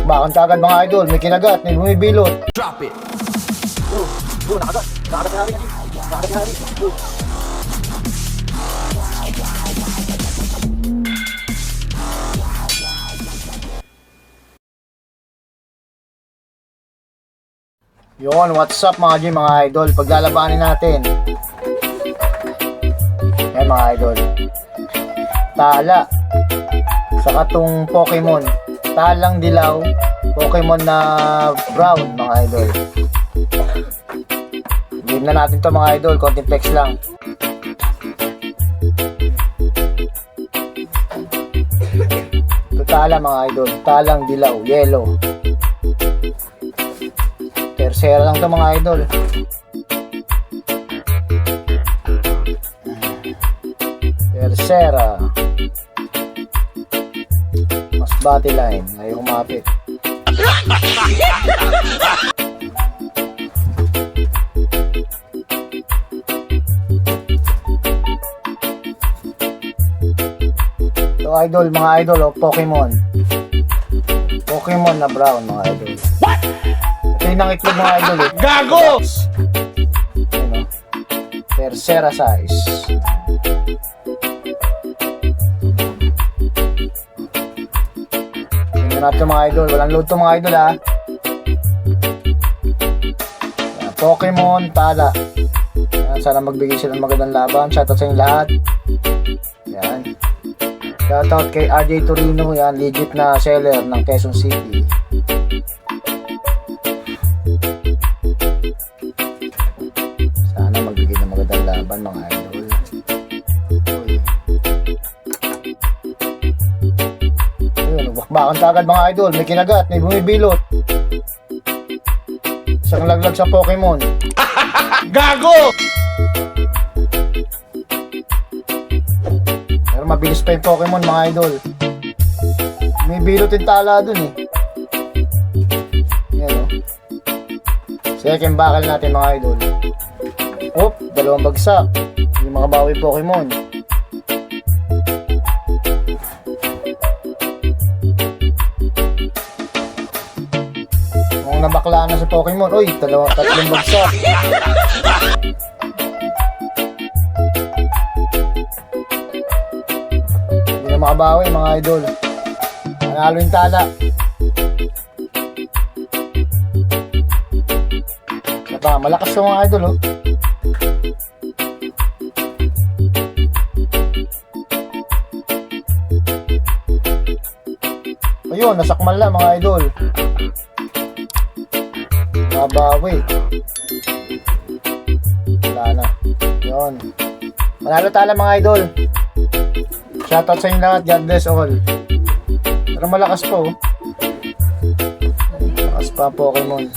Bakbakan kagad mga idol, may kinagat, may bumibilot. Drop it. Nakagat na rin. Nakagat na rin. Yun, what's up mga G, mga idol? Paglalabanin natin. Yan mga idol. Tala. Saka tong Pokemon. Talang dilaw. Pokemon na brown mga idol. Game na natin to mga idol. Konting flex lang. Ito tala mga idol. Talang dilaw. Yellow. Tercera lang to mga idol. Tercera. Mas bati line. Ayaw kumapit. Ito idol, mga idol, oh, Pokemon. Pokemon na brown mga idol. What? Ito yung itlog mga idol eh. Gago! Ano? Tercera size. Tingnan natin mga idol. Walang load to mga idol ha. Yan, Pokemon Tala. Yan, sana magbigay sila ng magandang laban. Shoutout sa inyo lahat. Yan. Shoutout kay RJ Torino. Yan, legit na seller ng Quezon City. Sana magbigay ng magandang laban mga idol. Uy. Ayun, bakbakan kagad mga idol. May kinagat, may bumibilot. Isang laglag sa Pokemon. Gago! Pero mabilis pa yung Pokemon mga idol. May bilot yung tala dun eh. Yan o. Second bakal natin mga idol. Oop, dalawang bagsak. Hindi makabawi yung Pokemon. Kung nabakla na si Pokemon, uy, tatlong bagsak. Hindi na makabawi mga idol. Manalo yung tala. Saka malakas yung mga idol oh. Ayun, nasakmal na mga idol. Mabawi. Wala na. Yun. Manalo tala mga idol. Shoutout sa inyo lahat. God bless all. Pero malakas po. Malakas pa Pokemon.